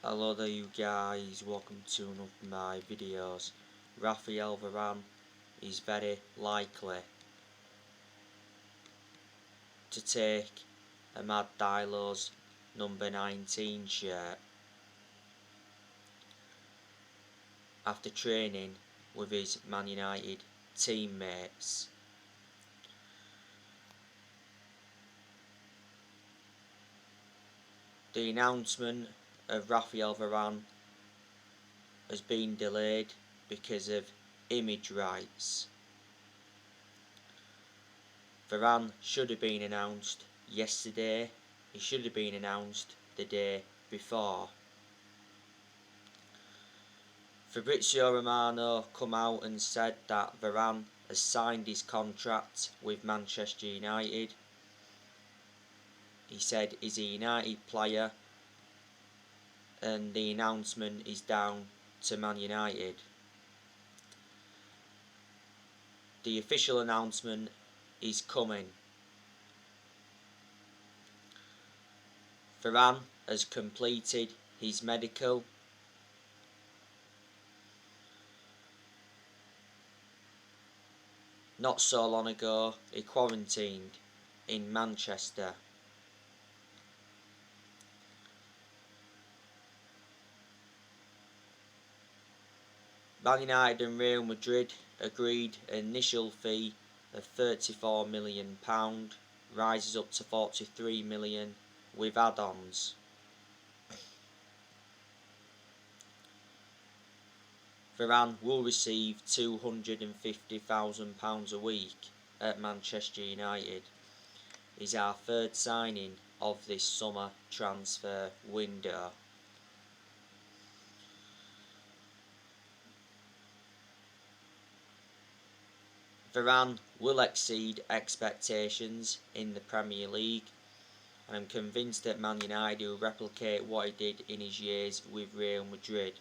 Hello there you guys, welcome to one of my videos. Varane is very likely to take Ahmad Diallo's number 19 shirt after training with his Man United teammates. The announcement of Varane has been delayed because of image rights. Varane should have been announced yesterday. He should have been announced the day before. Fabrizio Romano come out and said that Varane has signed his contract with Manchester United. He said he's a United player and the announcement is down to Man United. The official announcement is coming. Varane has completed his medical. Not so long ago, he quarantined in Manchester. Man United and Real Madrid agreed an initial fee of £34 million, rises up to £43 million with add-ons. Varane will receive £250,000 a week at Manchester United. He's our third signing of this summer transfer window. Varane will exceed expectations in the Premier League, and I'm convinced that Man United will replicate what he did in his years with Real Madrid.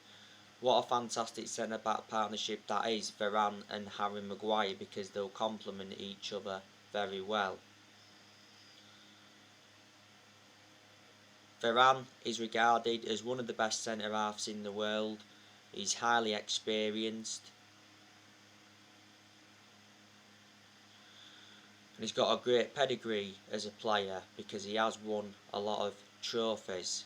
What a fantastic centre-back partnership that is, Varane and Harry Maguire, because they'll complement each other very well. Varane is regarded as one of the best centre-halves in the world. He's highly experienced. And he's got a great pedigree as a player because he has won a lot of trophies.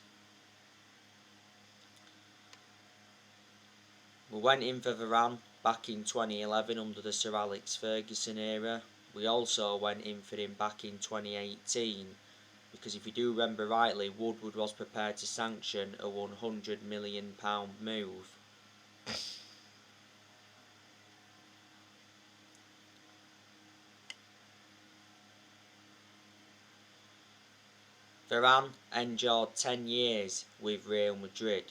We went in for Varane back in 2011 under the Sir Alex Ferguson era. We also went in for him back in 2018 because if you do remember rightly, Woodward was prepared to sanction a £100 million move. Varane endured 10 years with Real Madrid.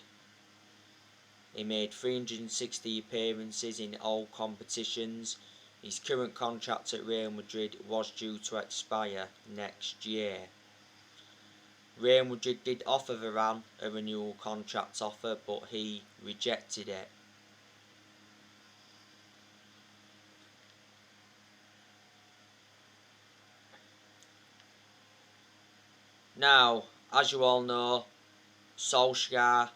He made 360 appearances in all competitions. His current contract at Real Madrid was due to expire next year. Real Madrid did offer Varane a renewal contract offer, but he rejected it. Now, as you all know, Solskjaer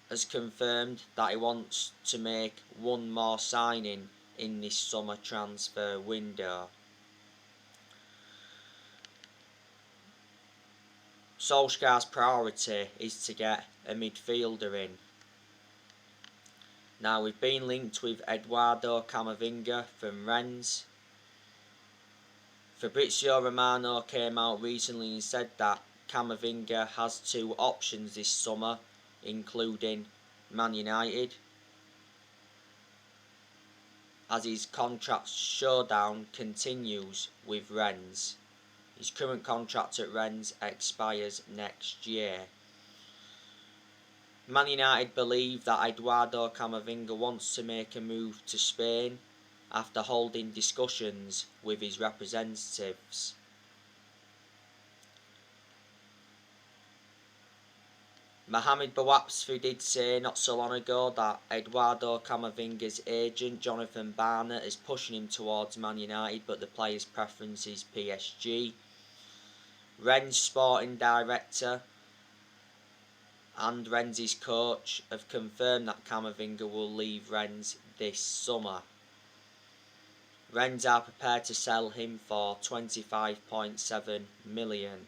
has confirmed that he wants to make one more signing in this summer transfer window. Solskjaer's priority is to get a midfielder in. Now, we've been linked with Eduardo Camavinga from Rennes. Fabrizio Romano came out recently and said that Camavinga has two options this summer, including Man United, as his contract showdown continues with Rennes. His current contract at Rennes expires next year. Man United believe that Eduardo Camavinga wants to make a move to Spain after holding discussions with his representatives. Mohamed Bouapsfi did say not so long ago that Eduardo Camavinga's agent Jonathan Barnett is pushing him towards Man United, but the player's preference is PSG. Rennes sporting director and Rennes' coach have confirmed that Camavinga will leave Rennes this summer. Rennes are prepared to sell him for 25.7 million.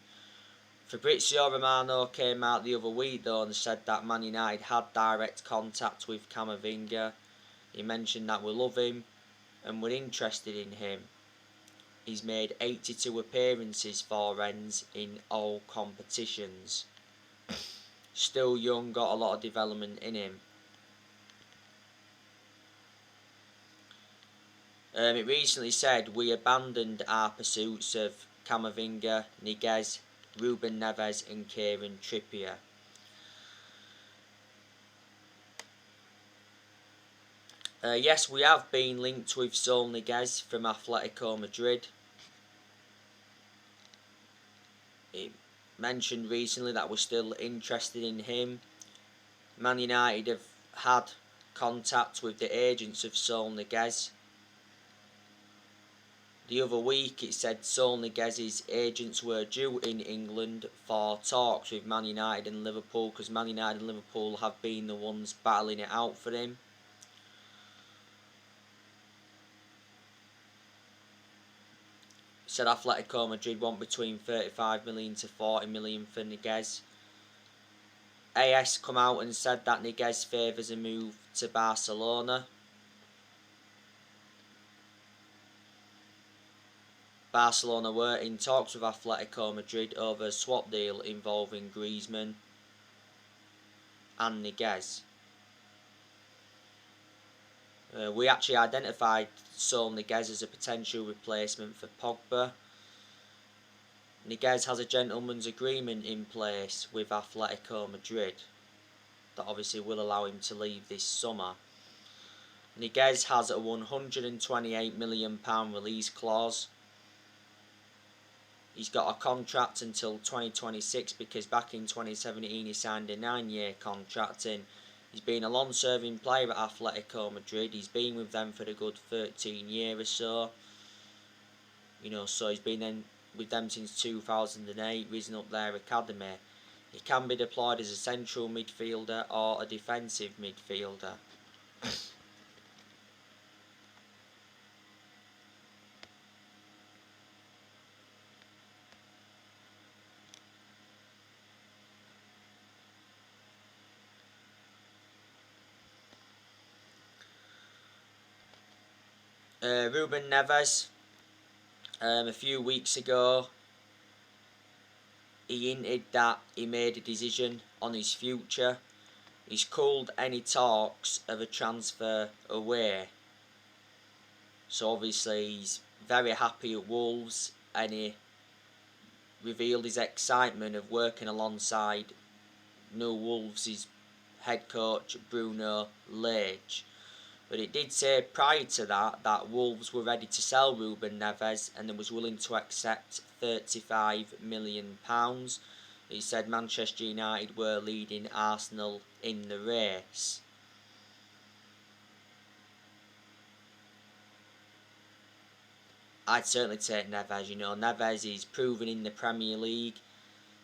Fabrizio Romano came out the other week though and said that Man United had direct contact with Camavinga. He mentioned that we love him and we're interested in him. He's made 82 appearances for Rennes in all competitions. Still young, got a lot of development in him. It recently said we abandoned our pursuits of Camavinga, Niguez, Ruben Neves and Kieran Trippier. Yes, we have been linked with Saul Niguez from Atletico Madrid. It mentioned recently that we're still interested in him. Man United have had contact with the agents of Saul Niguez. The other week it said Saul Niguez's agents were due in England for talks with Man United and Liverpool, because Man United and Liverpool have been the ones battling it out for him. Said Atletico Madrid want between 35 million to 40 million for Niguez. AS come out and said that Niguez favours a move to Barcelona. Barcelona were in talks with Atletico Madrid over a swap deal involving Griezmann and Niguez. We actually identified Saul Niguez as a potential replacement for Pogba. Niguez has a gentleman's agreement in place with Atletico Madrid that obviously will allow him to leave this summer. Niguez has a £128 million release clause. He's got a contract until 2026 because back in 2017 he signed a 9-year contract and he's been a long-serving player at Atletico Madrid. He's been with them for a good 13 years or so. So he's been with them since 2008, risen up their academy. He can be deployed as a central midfielder or a defensive midfielder. Ruben Neves, a few weeks ago, he hinted that he made a decision on his future. He's called any talks of a transfer away. So obviously he's very happy at Wolves and he revealed his excitement of working alongside new Wolves' head coach Bruno Lage. But it did say prior to that Wolves were ready to sell Ruben Neves and they was willing to accept £35 million. He said Manchester United were leading Arsenal in the race. I'd certainly take Neves. Neves is proven in the Premier League.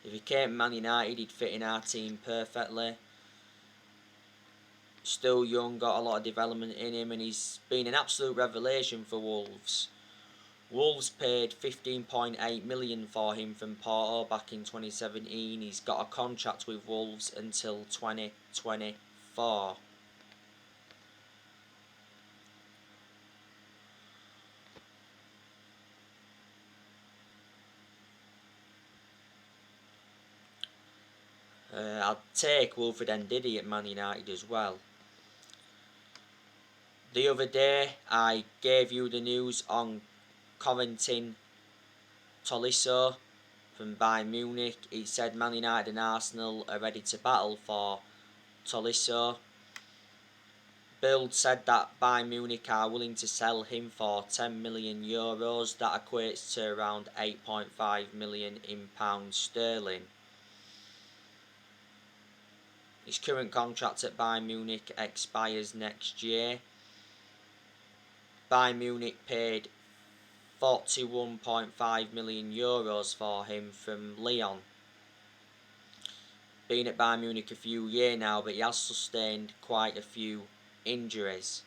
If he came to Man United, he'd fit in our team perfectly. Still young, got a lot of development in him, and he's been an absolute revelation for Wolves. Wolves paid 15.8 million for him from Porto back in 2017. He's got a contract with Wolves until 2024. I'd take Wilfred Ndidi at Man United as well. The other day I gave you the news on Corentin Tolisso from Bayern Munich. It said Man United and Arsenal are ready to battle for Tolisso. Bild said that Bayern Munich are willing to sell him for €10 million. That equates to around 8.5 million in pounds sterling. His current contract at Bayern Munich expires next year. Bayern Munich paid €41.5 million for him from Lyon. been at Bayern Munich a few years now, but he has sustained quite a few injuries.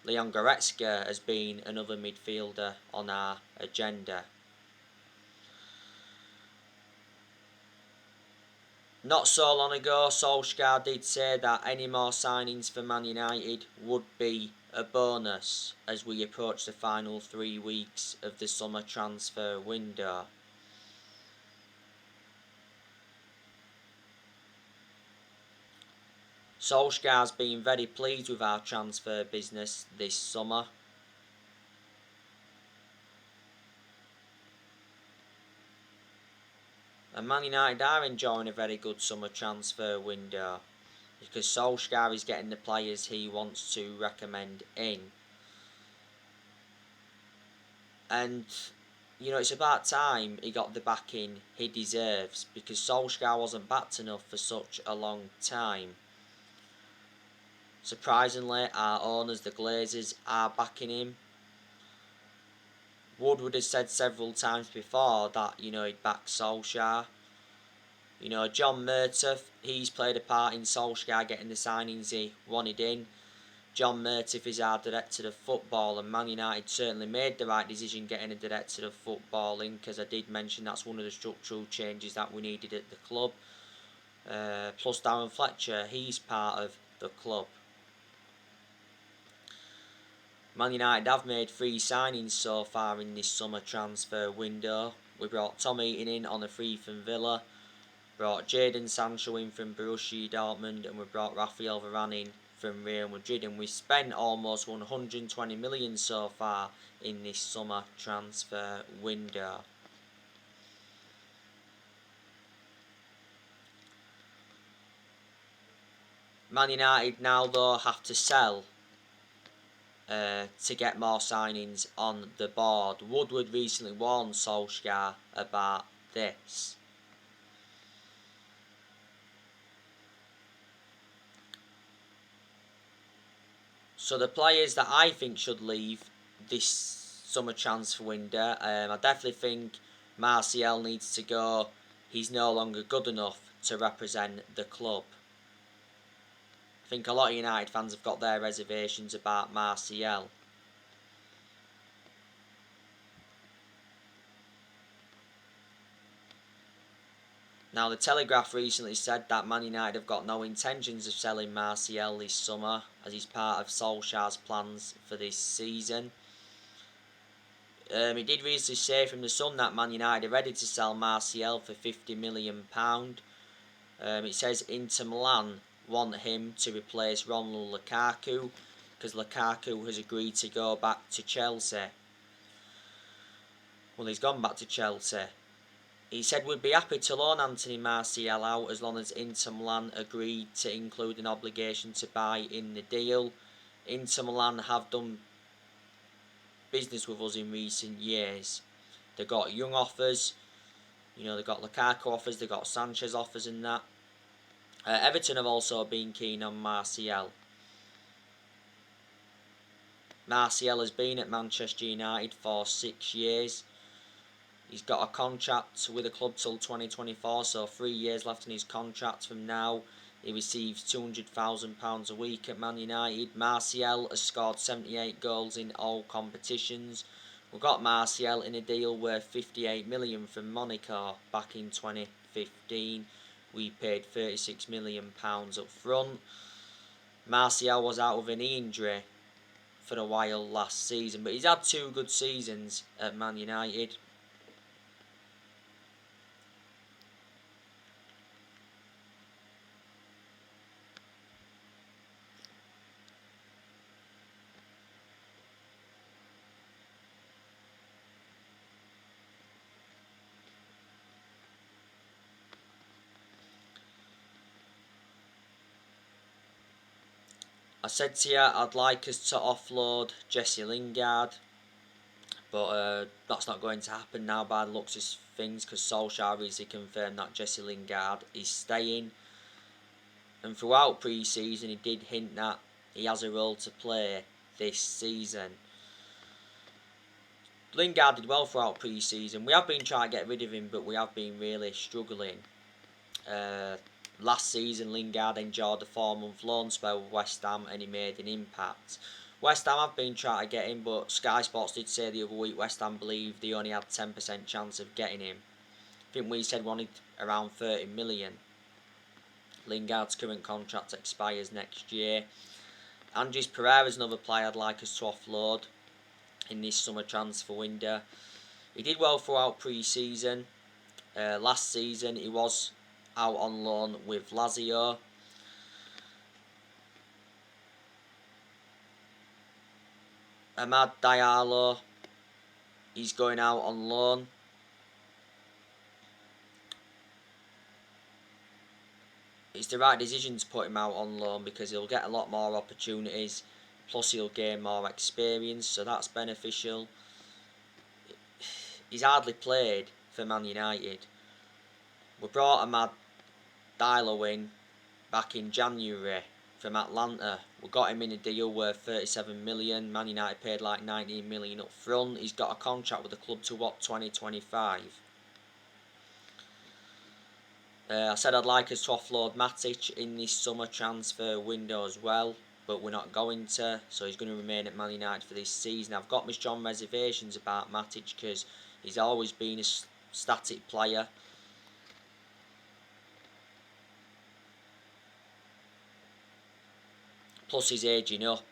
Leon Goretzka has been another midfielder on our agenda. Not so long ago, Solskjaer did say that any more signings for Man United would be a bonus as we approach the final 3 weeks of the summer transfer window. Solskjaer's been very pleased with our transfer business this summer. And Man United are enjoying a very good summer transfer window because Solskjaer is getting the players he wants to recommend in. And, it's about time he got the backing he deserves because Solskjaer wasn't backed enough for such a long time. Surprisingly, our owners, the Glazers, are backing him. Woodward has said several times before that, he'd back Solskjaer. John Murtough, he's played a part in Solskjaer getting the signings he wanted in. John Murtough is our director of football, and Man United certainly made the right decision getting a director of football in, because I did mention that's one of the structural changes that we needed at the club. Plus Darren Fletcher, he's part of the club. Man United have made 3 signings so far in this summer transfer window. We brought Tom Heaton in on a free from Villa, brought Jadon Sancho in from Borussia Dortmund, and we brought Raphael Varane in from Real Madrid, and we spent almost 120 million so far in this summer transfer window. Man United now though have to sell to get more signings on the board. Woodward recently warned Solskjaer about this. So the players that I think should leave this summer transfer window, I definitely think Martial needs to go. He's no longer good enough to represent the club. I think a lot of United fans have got their reservations about Martial. Now, the Telegraph recently said that Man United have got no intentions of selling Martial this summer, as he's part of Solskjaer's plans for this season. He did recently say from the Sun that Man United are ready to sell Martial for £50 million. It says Inter Milan want him to replace Romelu Lukaku, because Lukaku has agreed to go back to Chelsea. Well, he's gone back to Chelsea. He said we'd be happy to loan Anthony Martial out as long as Inter Milan agreed to include an obligation to buy in the deal. Inter Milan have done business with us in recent years. They got young offers, they got Lukaku offers, they got Sanchez offers and that. Everton have also been keen on Martial. Martial has been at Manchester United for 6 years. He's got a contract with the club till 2024, so 3 years left in his contract from now. He receives £200,000 a week at Man United. Martial has scored 78 goals in all competitions. We got Martial in a deal worth £58 million from Monaco back in 2015. We paid £36 million up front. Martial was out with an knee injury for a while last season, but he's had 2 good seasons at Man United. I said to you I'd like us to offload Jesse Lingard, but that's not going to happen now by the looks of things, because Solskjaer recently confirmed that Jesse Lingard is staying. And throughout pre-season he did hint that he has a role to play this season. Lingard did well throughout pre-season. We have been trying to get rid of him, but we have been really struggling. Last season, Lingard enjoyed a 4-month loan spell with West Ham and he made an impact. West Ham have been trying to get him, but Sky Sports did say the other week West Ham believed they only had 10% chance of getting him. I think we said wanted around 30 million. Lingard's current contract expires next year. Andres Pereira's another player I'd like us to offload in this summer transfer window. He did well throughout pre-season. Last season he was out on loan with Lazio. Amad Diallo, he's going out on loan. It's the right decision to put him out on loan because he'll get a lot more opportunities, plus he'll gain more experience, so that's beneficial. He's hardly played for Man United. We brought Amad Diallo in back in January from Atlanta. We got him in a deal worth 37 million. Man United paid like 19 million up front. He's got a contract with the club to 2025. I said I'd like us to offload Matic in this summer transfer window as well, but we're not going to, so he's going to remain at Man United for this season. I've got my strong reservations about Matic because he's always been a static player. Plus he's aging up.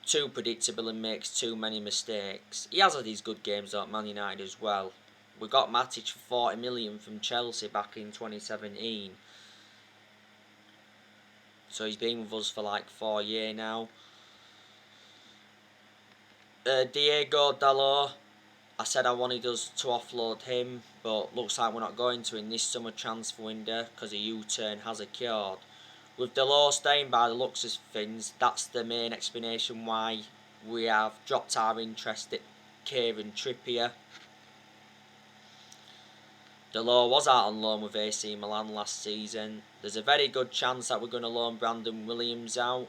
Too predictable and makes too many mistakes. He has had his good games at Man United as well. We got Matic for 40 million from Chelsea back in 2017. So he's been with us for like 4 years now. Diego Dallo, I said I wanted us to offload him, but looks like we're not going to in this summer transfer window because a U-turn has occurred. With Dallo staying by the looks of things, that's the main explanation why we have dropped our interest at Kieran Trippier. Dallo was out on loan with AC Milan last season. There's a very good chance that we're going to loan Brandon Williams out.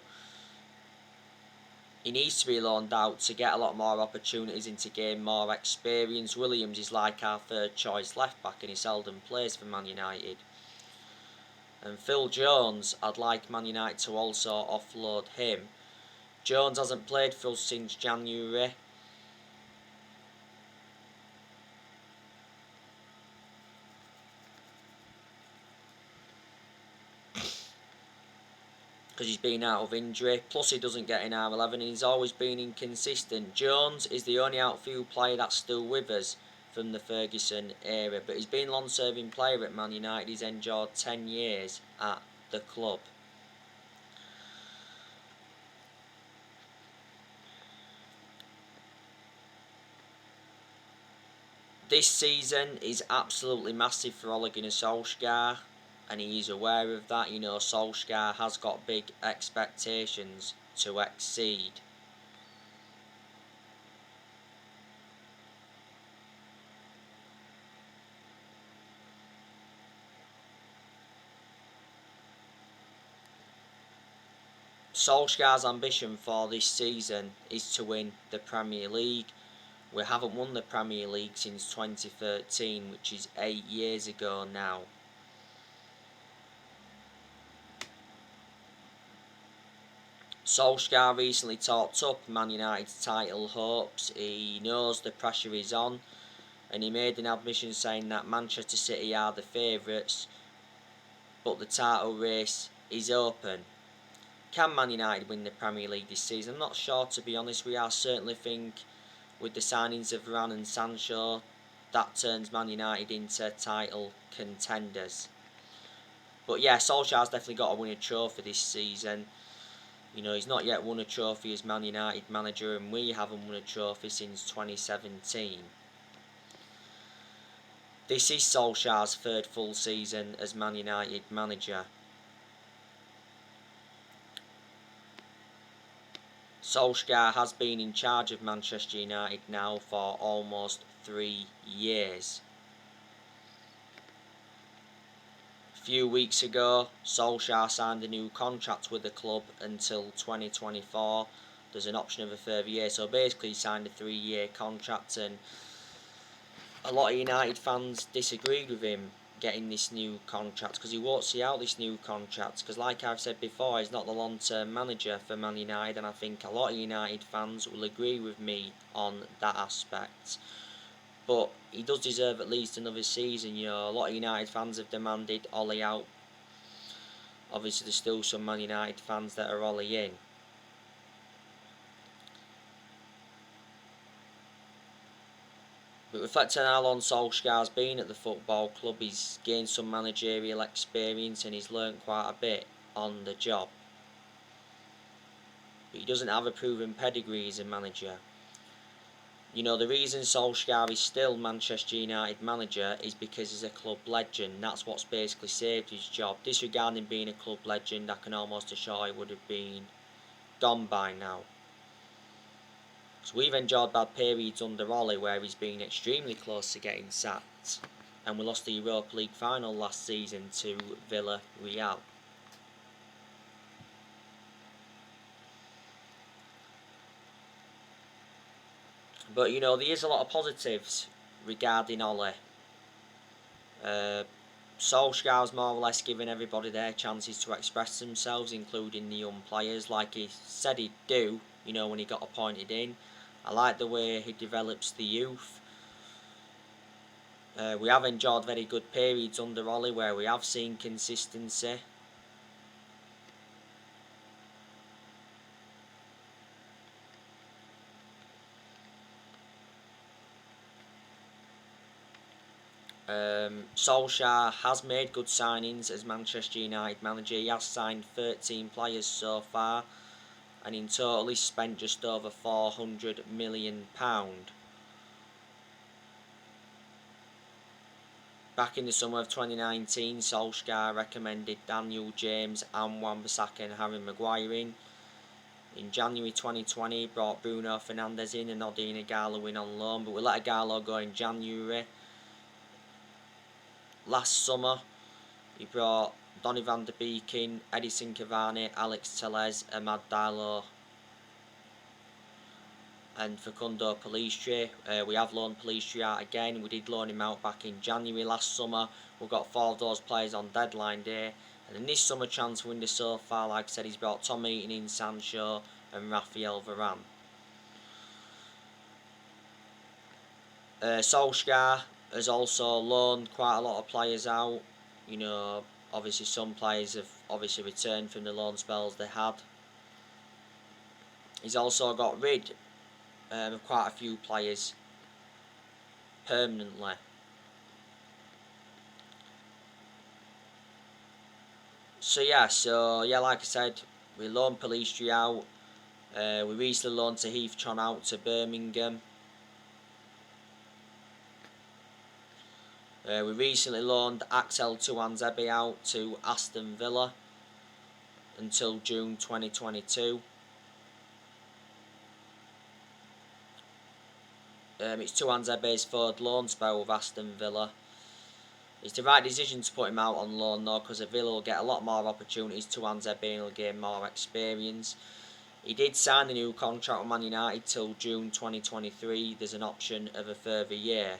He needs to be loaned out to get a lot more opportunities and to gain more experience. Williams is like our third choice left back and he seldom plays for Man United. And Phil Jones, I'd like Man United to also offload him. Jones hasn't played for us since January. Because he's been out of injury, plus he doesn't get in our 11 and he's always been inconsistent. Jones is the only outfield player that's still with us from the Ferguson era, but he's been a long-serving player at Man United. He's enjoyed 10 years at the club. This season is absolutely massive for Ole Gunnar Solskjaer, and he's aware of that. You know, Solskjaer has got big expectations to exceed. Solskjaer's ambition for this season is to win the Premier League. We haven't won the Premier League since 2013, which is 8 years ago now. Solskjaer recently talked up Man United's title hopes. He knows the pressure is on, and he made an admission saying that Manchester City are the favourites, but the title race is open. Can Man United win the Premier League this season? I'm not sure, to be honest. We are certainly think with the signings of Varane and Sancho, that turns Man United into title contenders. But yeah, Solskjaer's definitely got to win a trophy this season. You know, he's not yet won a trophy as Man United manager, and we haven't won a trophy since 2017. This is Solskjaer's third full season as Man United manager. Solskjaer has been in charge of Manchester United now for almost 3 years. A few weeks ago, Solskjaer signed a new contract with the club until 2024. there's an option of a further year. So basically he signed a 3-year contract, and a lot of United fans disagreed with him getting this new contract because he won't see out this new contract, because like I've said before, he's not the long-term manager for Man United, and I think a lot of United fans will agree with me on that aspect. But he does deserve at least another season. You know, a lot of United fans have demanded Ollie out. Obviously there's still some Man United fans that are Ollie in. But reflecting on how long Solskjaer's been at the football club, he's gained some managerial experience and he's learnt quite a bit on the job. But he doesn't have a proven pedigree as a manager. You know, the reason Solskjaer is still Manchester United manager is because he's a club legend. That's what's basically saved his job. Disregarding being a club legend, I can almost assure he would have been gone by now. So we've enjoyed bad periods under Ollie where he's been extremely close to getting sacked, and we lost the Europa League final last season to Villarreal. But you know, there is a lot of positives regarding Ollie. Solskjaer's more or less given everybody their chances to express themselves, including the young players, like he said he'd do, you know, when he got appointed in. I like the way he develops the youth. We have enjoyed very good periods under Ollie where we have seen consistency. Solskjaer has made good signings as Manchester United manager. He has signed 13 players so far, and in total he's spent just over £400 million. Back in the summer of 2019, Solskjaer recommended Daniel James and Wan-Bissaka and Harry Maguire in. In January 2020, he brought Bruno Fernandes in and Odion Ighalo in on loan, but we let Ighalo go in January. Last summer, he brought Donny van de Beek in, Edison Cavani, Alex Telles, Amad Diallo and Facundo Pellistri. We have loaned Pellistri out again. We did loan him out back in January last summer. We've got 4 of those players on deadline day. And in this summer transfer window so far, like I said, he's brought Tom Heaton in, Sancho and Raphael Varane. Solskjaer has also loaned quite a lot of players out. You know, obviously some players have obviously returned from the loan spells they had. He's also got rid of quite a few players permanently. So yeah, like I said, we loaned Pellistri out. We recently loaned Tahith Chon out to Birmingham. We recently loaned Axel Tuanzebe out to Aston Villa until June 2022. It's Tuanzebe's third loan spell with Aston Villa. It's the right decision to put him out on loan though, because Villa will get a lot more opportunities. Tuanzebe will gain more experience. He did sign a new contract with Man United till June 2023. There's an option of a further year.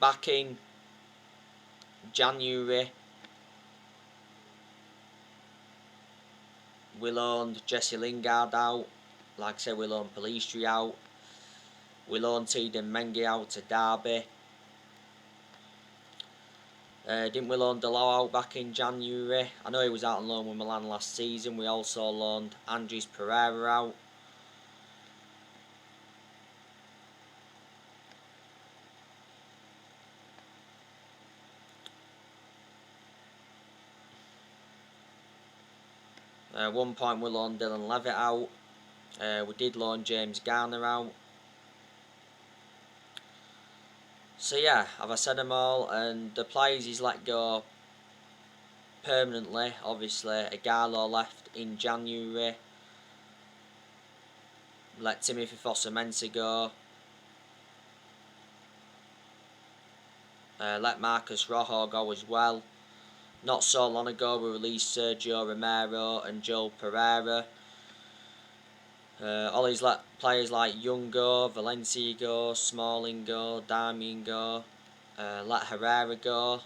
Back in January, we loaned Jesse Lingard out. Like I said, we loaned Pellistri out. We loaned Teden Mengi out to Derby. Didn't we loan Diallo out back in January? I know he was out on loan with Milan last season. We also loaned Andres Pereira out. At one point we loaned Dylan Levitt out. We did loan James Garner out. So yeah, have I said them all? And the players he's let go permanently, obviously, Ighalo left in January. let Timothy Fosu-Mensah go. Let Marcus Rojo go as well. Not so long ago we released Sergio Romero and Joel Pereira. All these let players like Young go, Valencia go, Smalling go, Darmian go. Let Herrera go.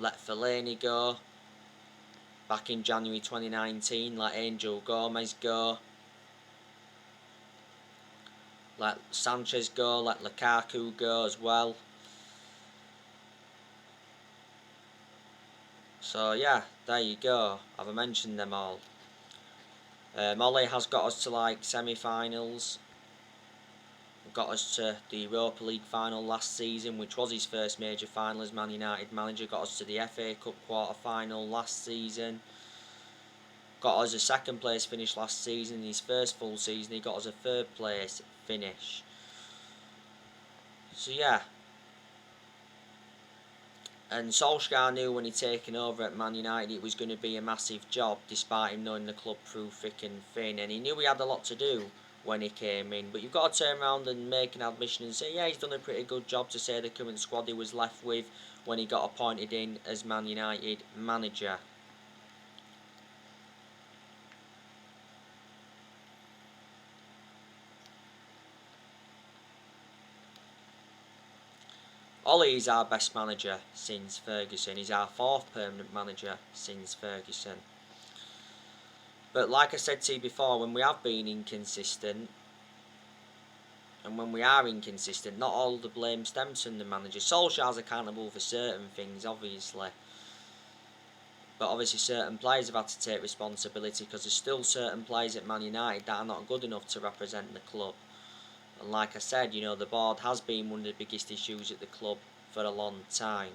Let Fellaini go. Back in January 2019, let Angel Gomez go. Let Sanchez go. Let Lukaku go as well. So yeah, there you go. I've mentioned them all. Molly has got us to like semi-finals. Got us to the Europa League final last season, which was his first major final as Man United manager. Got us to the FA Cup quarter final last season. Got us a second place finish last season. In his first full season, he got us a third place finish. So yeah. And Solskjaer knew when he taken over at Man United it was going to be a massive job, despite him knowing the club through thick and thin. And he knew he had a lot to do when he came in. But you've got to turn around and make an admission and say, yeah, he's done a pretty good job to say the current squad he was left with when he got appointed in as Man United manager. Ollie is our best manager since Ferguson. He's our fourth permanent manager since Ferguson. But like I said to you before, when we have been inconsistent, and when we are inconsistent, not all the blame stems from the manager. Solskjaer's accountable for certain things, obviously. But obviously certain players have had to take responsibility because there's still certain players at Man United that are not good enough to represent the club. And like I said, you know, the board has been one of the biggest issues at the club for a long time.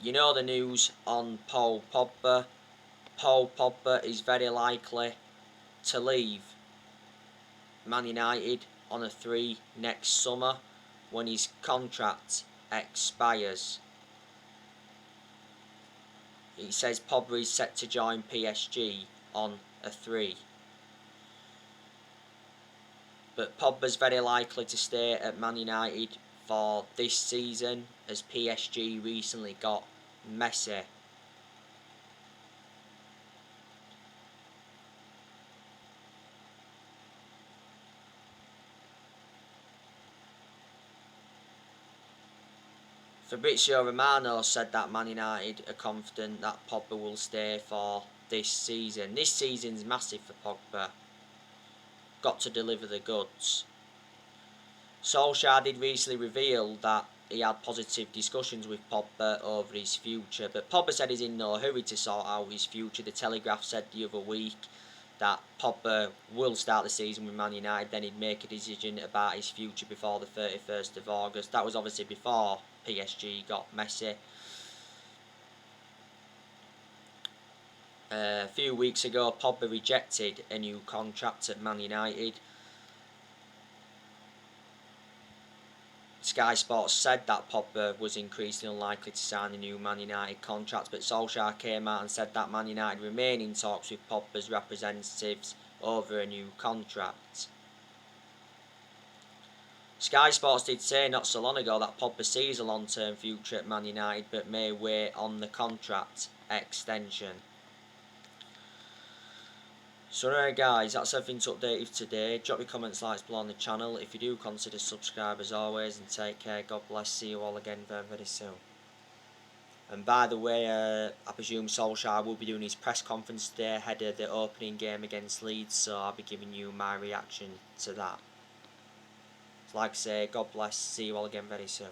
You know the news on Paul Pogba. Paul Pogba is very likely to leave Man United on a 3 next summer when his contract expires. It says Pogba is set to join PSG on a 3. But Pogba's very likely to stay at Man United for this season as PSG recently got Messi. Fabrizio Romano said that Man United are confident that Pogba will stay for this season. This season's massive for Pogba. Got to deliver the goods. Solskjaer did recently reveal that he had positive discussions with Pogba over his future, but Pogba said he's in no hurry to sort out his future. The Telegraph said the other week that Pogba will start the season with Man United, then he'd make a decision about his future before the 31st of August. That was obviously before PSG got Messi. A few weeks ago, Pogba rejected a new contract at Man United. Sky Sports said that Pogba was increasingly unlikely to sign a new Man United contract, but Solskjaer came out and said that Man United remain in talks with Pogba's representatives over a new contract. Sky Sports did say not so long ago that Pogba sees a long-term future at Man United but may wait on the contract extension. So anyway guys, that's everything to update you today. Drop your comments, likes below on the channel. If you do, consider subscribe as always, and take care. God bless. See you all again very, very soon. And by the way, I presume Solskjaer will be doing his press conference today ahead of the opening game against Leeds, so I'll be giving you my reaction to that. So like I say, God bless. See you all again very soon.